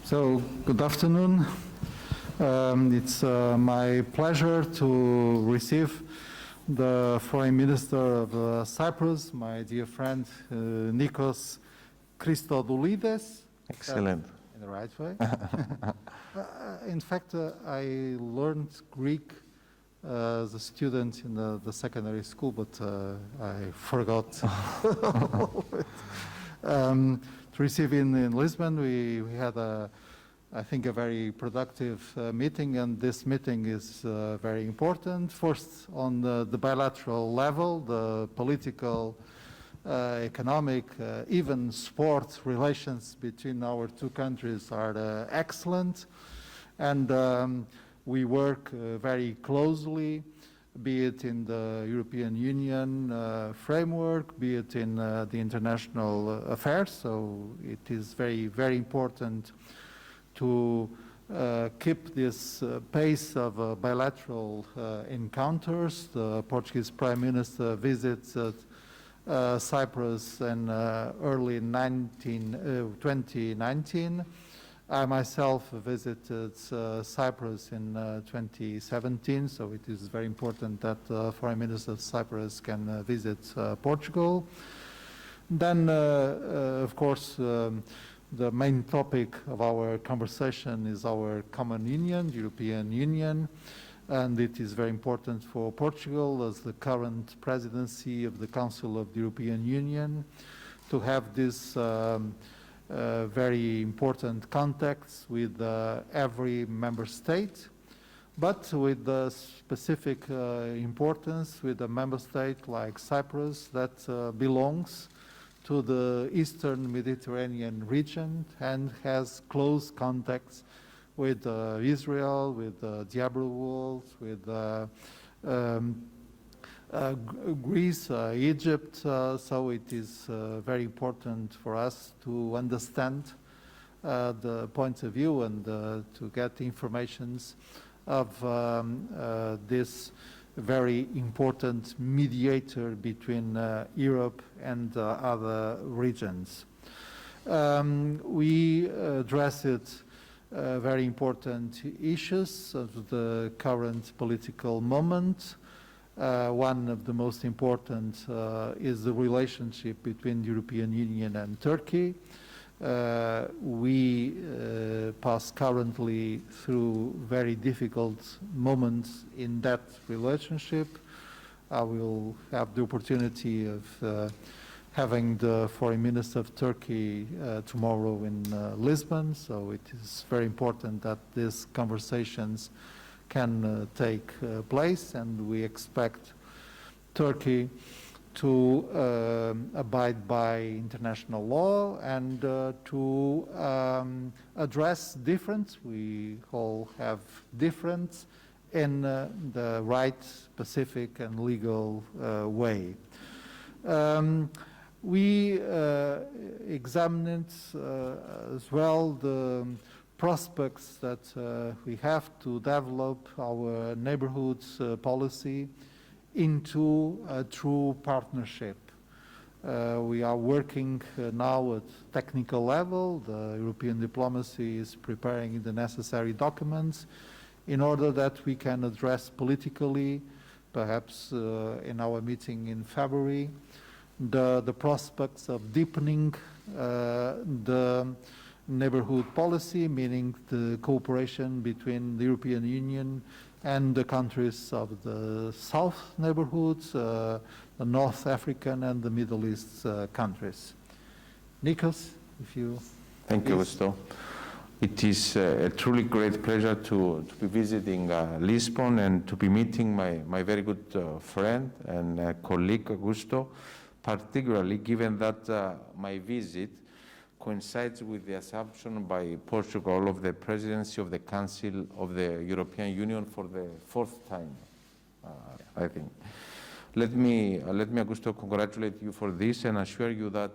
So, good afternoon. It's my pleasure to receive the Foreign Minister of Cyprus, my dear friend Nikos Christodoulides. Excellent. In the right way. In fact, I learned Greek as a student in the secondary school, but I forgot. To receive in Lisbon, we had I think a very productive meeting, and this meeting is very important. First, on the bilateral level, the political, economic, even sport relations between our two countries are excellent, and we work very closely, be it in the European Union framework, be it in the international affairs. So it is very, very important to keep this pace of bilateral encounters. The Portuguese Prime Minister visited Cyprus in early 2019. I myself visited Cyprus in 2017, so it is very important that the Foreign Minister of Cyprus can visit Portugal. Then, of course, the main topic of our conversation is our common union, European Union, and it is very important for Portugal as the current presidency of the Council of the European Union to have this very important contacts with every member state, but with the specific importance with a member state like Cyprus that belongs to the Eastern Mediterranean region and has close contacts with Israel, with the Arab world, with Greece, Egypt, so it is very important for us to understand the points of view and to get informations of this very important mediator between Europe and other regions. We addressed very important issues of the current political moment. One of the most important is the relationship between the European Union and Turkey. We pass currently through very difficult moments in that relationship. I will have the opportunity of having the Foreign Minister of Turkey tomorrow in Lisbon, so it is very important that these conversations can take place, and we expect Turkey to abide by international law and to address difference. We all have difference in the right, specific and legal way. We examined as well the prospects that we have to develop our neighborhoods policy into a true partnership. We are working now at technical level. The European diplomacy is preparing the necessary documents in order that we can address politically, perhaps in our meeting in February, the prospects of deepening the neighborhood policy, meaning the cooperation between the European Union and the countries of the South neighborhoods, the North African and the Middle East countries. Nikos, if you... Thank you, Augusto. It is a truly great pleasure to be visiting Lisbon and to be meeting my very good friend and colleague, Augusto, particularly given that my visit coincides with the assumption by Portugal of the presidency of the Council of the European Union for the fourth time, I think. Let me, Augusto, congratulate you for this and assure you that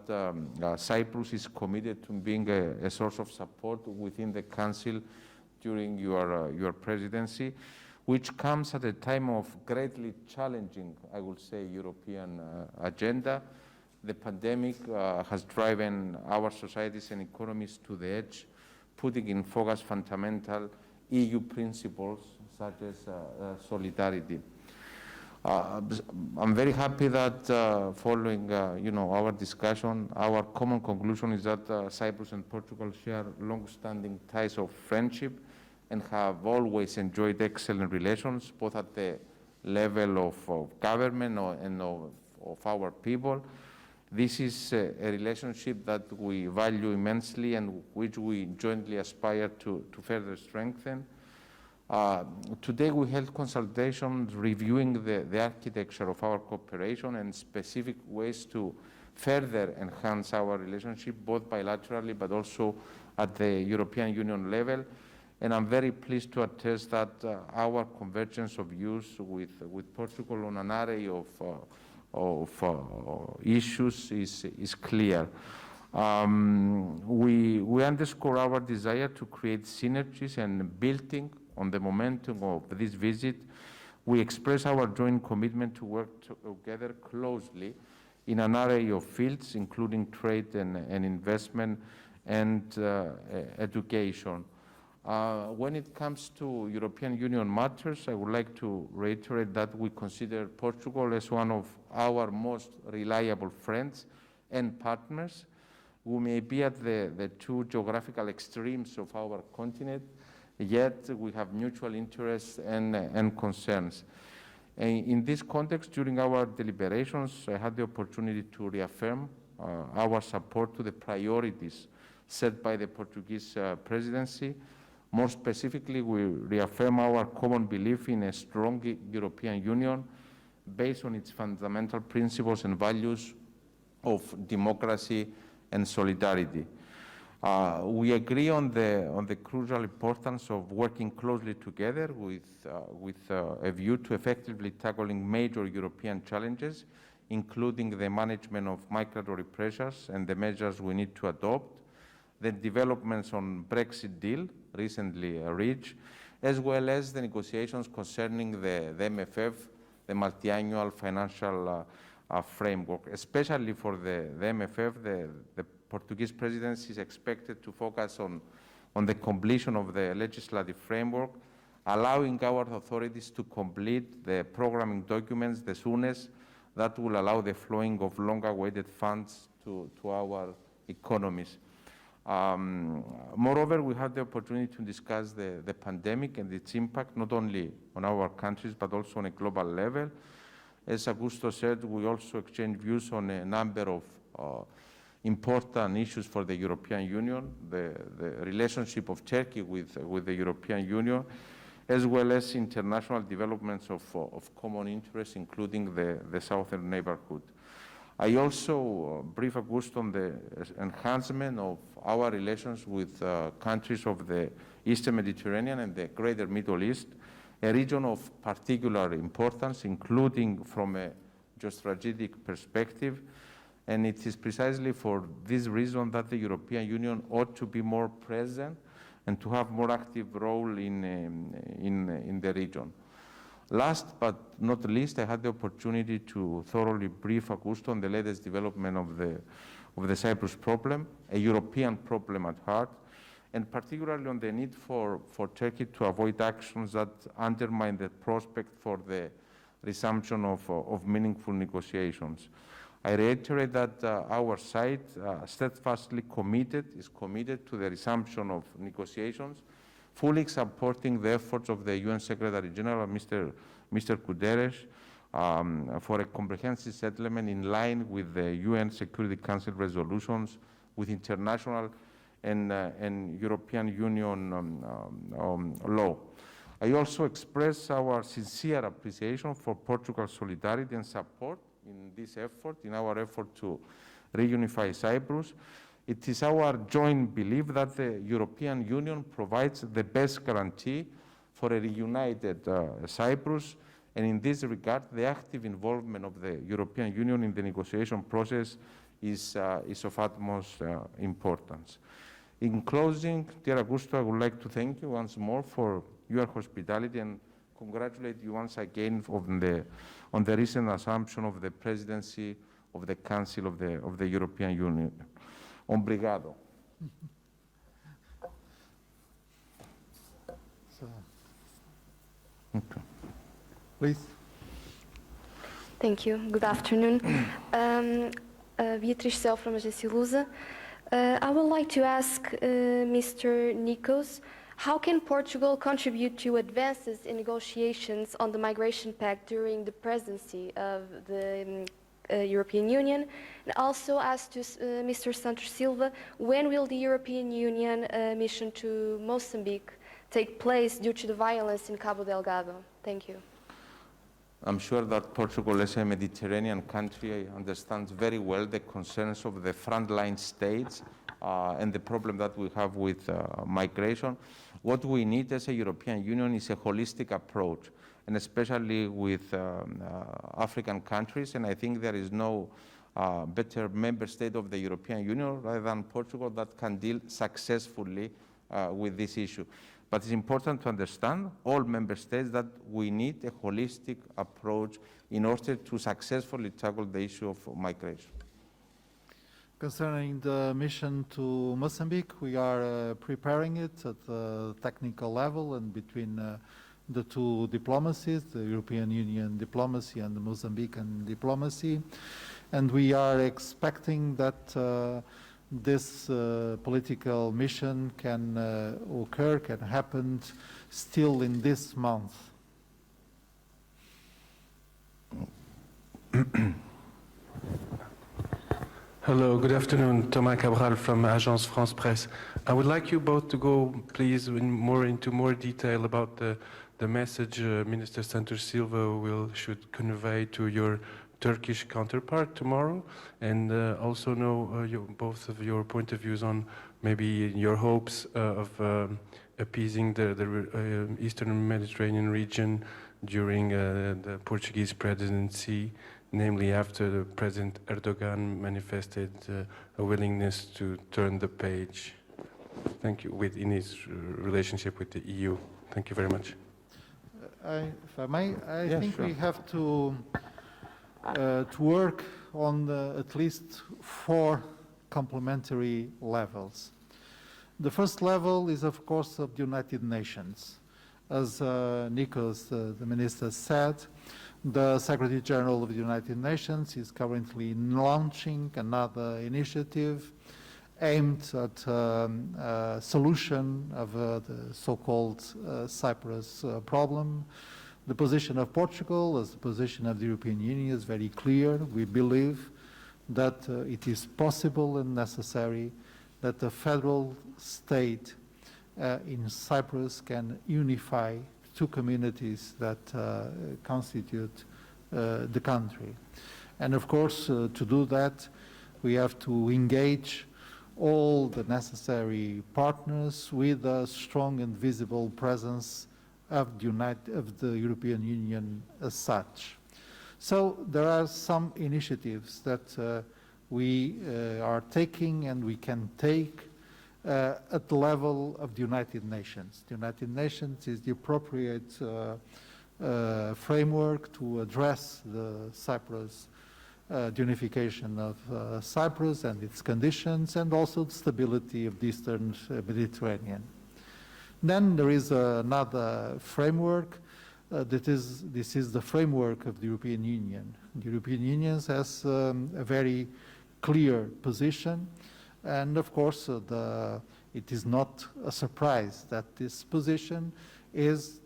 Cyprus is committed to being a source of support within the Council during your presidency, which comes at a time of greatly challenging, I would say, European agenda. The pandemic has driven our societies and economies to the edge, putting in focus fundamental EU principles such as solidarity. I'm very happy that following our discussion, our common conclusion is that Cyprus and Portugal share long-standing ties of friendship and have always enjoyed excellent relations, both at the level of government and of our people. This is a relationship that we value immensely and which we jointly aspire to further strengthen. Today we held consultations reviewing the architecture of our cooperation and specific ways to further enhance our relationship, both bilaterally but also at the European Union level. And I'm very pleased to attest that our convergence of views with Portugal on an array of issues is clear. We underscore our desire to create synergies, and building on the momentum of this visit, we express our joint commitment to work together closely in an array of fields, including trade and investment and education. When it comes to European Union matters, I would like to reiterate that we consider Portugal as one of our most reliable friends and partners. We may be at the two geographical extremes of our continent, yet we have mutual interests and concerns. In this context, during our deliberations, I had the opportunity to reaffirm our support to the priorities set by the Portuguese presidency. More specifically, we reaffirm our common belief in a strong European Union based on its fundamental principles and values of democracy and solidarity. We agree on the crucial importance of working closely together with a view to effectively tackling major European challenges, including the management of migratory pressures and the measures we need to adopt, the developments on Brexit deal recently reached, as well as the negotiations concerning the MFF, the multi-annual financial framework. Especially for the MFF, the Portuguese presidency is expected to focus on the completion of the legislative framework, allowing our authorities to complete the programming documents the soonest. That will allow the flowing of long-awaited funds to our economies. Moreover, we had the opportunity to discuss the pandemic and its impact not only on our countries but also on a global level. As Augusto said, we also exchanged views on a number of important issues for the European Union, the relationship of Turkey with the European Union, as well as international developments of common interest, including the southern neighborhood. I also briefed Augusto on the enhancement of our relations with countries of the Eastern Mediterranean and the Greater Middle East, a region of particular importance, including from a geostrategic perspective. And it is precisely for this reason that the European Union ought to be more present and to have more active role in the region. Last but not least, I had the opportunity to thoroughly brief Augusto on the latest development of the Cyprus problem, a European problem at heart, and particularly on the need for Turkey to avoid actions that undermine the prospect for the resumption of meaningful negotiations. I reiterate that our side steadfastly is committed to the resumption of negotiations, fully supporting the efforts of the UN Secretary General, Mr. Guterres, for a comprehensive settlement in line with the UN Security Council resolutions, with international and European Union law. I also express our sincere appreciation for Portugal's solidarity and support in this effort, in our effort to reunify Cyprus. It is our joint belief that the European Union provides the best guarantee for a reunited Cyprus, and in this regard, the active involvement of the European Union in the negotiation process is of utmost importance. In closing, dear Augusto, I would like to thank you once more for your hospitality and congratulate you once again on the recent assumption of the presidency of the Council of the European Union. Obrigado. Okay. Please. Thank you. Good afternoon. Beatriz Cel from Agência Lusa. I would like to ask Mr. Nikos, how can Portugal contribute to advances in negotiations on the Migration Pact during the presidency of the European Union? And also ask to Mr. Santos Silva, when will the European Union mission to Mozambique take place due to the violence in Cabo Delgado? Thank you. I'm sure that Portugal, as a Mediterranean country, understands very well the concerns of the frontline states and the problem that we have with migration. What we need as a European Union is a holistic approach, and especially with African countries, and I think there is no better member state of the European Union rather than Portugal that can deal successfully with this issue. But it's important to understand, all member states, that we need a holistic approach in order to successfully tackle the issue of migration. Concerning the mission to Mozambique, we are preparing it at the technical level and between the two diplomacies, the European Union diplomacy and the Mozambican diplomacy. And we are expecting that this political mission can occur, can happen still in this month. Hello, good afternoon. Thomas Cabral from Agence France Presse. I would like you both to go, please, into more detail about the message Minister Santos Silva should convey to your Turkish counterpart tomorrow, and also know both of your point of views on maybe your hopes of appeasing the Eastern Mediterranean region during the Portuguese presidency, namely after the President Erdogan manifested a willingness to turn the page. Thank you, in his relationship with the EU. Thank you very much. If I may, I Yeah, think sure. we have to work on at least 4 complementary levels. The first level is, of course, of the United Nations. As Nikos, the minister, said, the Secretary General of the United Nations is currently launching another initiative aimed at a solution of the so-called Cyprus problem. The position of Portugal, as the position of the European Union, is very clear. We believe that it is possible and necessary that a federal state in Cyprus can unify 2 communities that constitute the country. And of course, to do that, we have to engage all the necessary partners with a strong and visible presence of the European Union as such. So there are some initiatives that we are taking and we can take at the level of the United Nations. The United Nations is the appropriate framework to address the Cyprus, the unification of Cyprus and its conditions, and also the stability of the Eastern Mediterranean. Then there is another framework. This is the framework of the European Union. The European Union has a very clear position, and of course it is not a surprise that this position is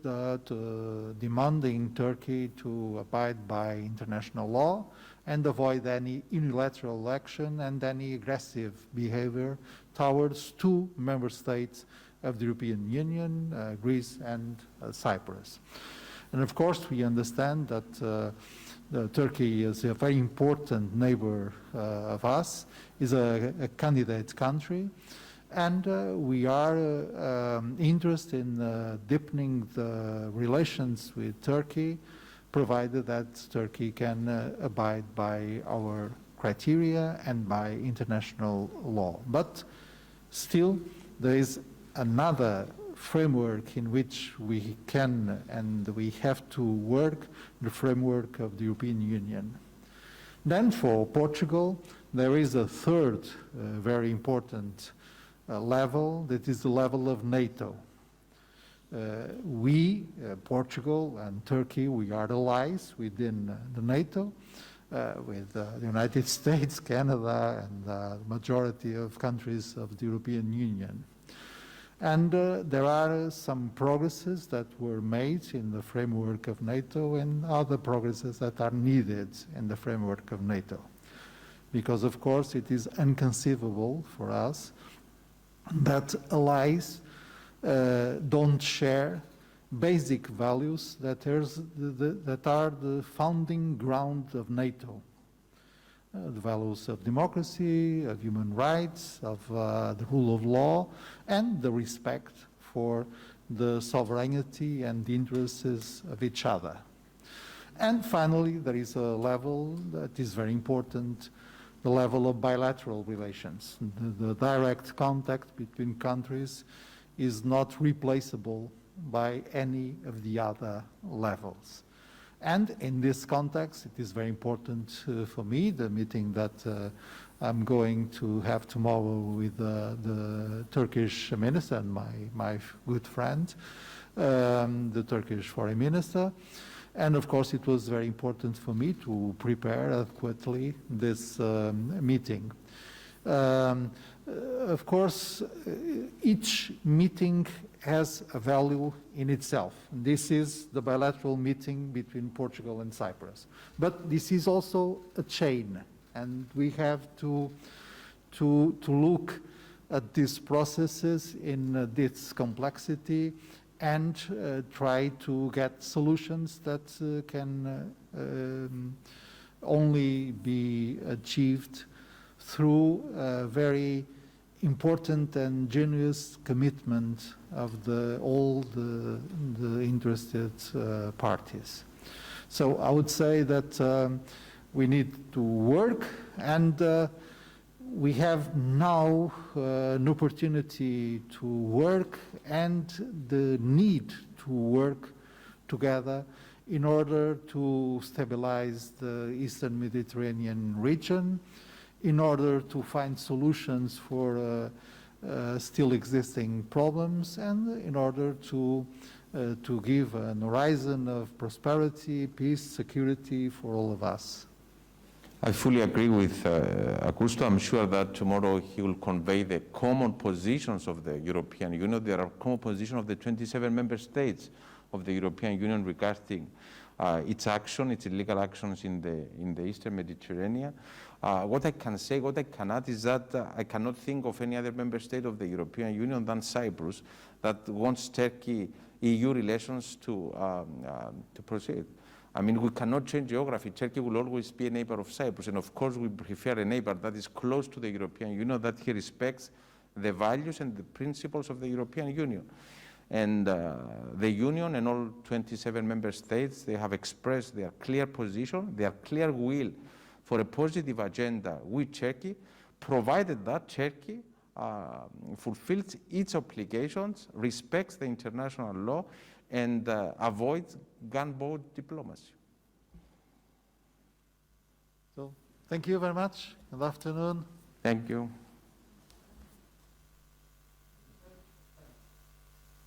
demanding Turkey to abide by international law and avoid any unilateral action and any aggressive behavior towards 2 member states of the European Union, Greece and Cyprus. And of course we understand that Turkey is a very important neighbor of us, is a candidate country, and we are interested in deepening the relations with Turkey, provided that Turkey can abide by our criteria and by international law. But still, there is another framework in which we can and we have to work, the framework of the European Union. Then for Portugal, there is a third very important level, that is the level of NATO. We, Portugal and Turkey, we are allies within the NATO, with the United States, Canada, and the majority of countries of the European Union. And there are some progresses that were made in the framework of NATO and other progresses that are needed in the framework of NATO. Because, of course, it is inconceivable for us that allies don't share basic values that are the founding ground of NATO. The values of democracy, of human rights, of the rule of law, and the respect for the sovereignty and the interests of each other. And finally, there is a level that is very important, the level of bilateral relations. The direct contact between countries is not replaceable by any of the other levels. And in this context, it is very important for me, the meeting that I'm going to have tomorrow with the Turkish minister and my good friend, the Turkish foreign minister. And of course, it was very important for me to prepare adequately this meeting. Of course, each meeting has a value in itself. This is the bilateral meeting between Portugal and Cyprus. But this is also a chain, and we have to look at these processes in this complexity and try to get solutions that can only be achieved through a very important and generous commitment of all the interested parties. So I would say that we need to work, and we have now an opportunity to work and the need to work together in order to stabilize the Eastern Mediterranean region, in order to find solutions for still existing problems, and in order to give an horizon of prosperity, peace, security for all of us. I fully agree with Augusto. I'm sure that tomorrow he will convey the common positions of the European Union. There are common positions of the 27 member states of the European Union regarding its action, its illegal actions in the Eastern Mediterranean. What I can say, what I can add is that I cannot think of any other member state of the European Union than Cyprus that wants Turkey-EU relations to proceed. I mean, we cannot change geography. Turkey will always be a neighbor of Cyprus. And of course, we prefer a neighbor that is close to the European Union, that he respects the values and the principles of the European Union. And the Union and all 27 member states, they have expressed their clear position, their clear will for a positive agenda with Turkey, provided that Turkey fulfills its obligations, respects the international law, and avoids gunboat diplomacy. So, thank you very much. Good afternoon. Thank you.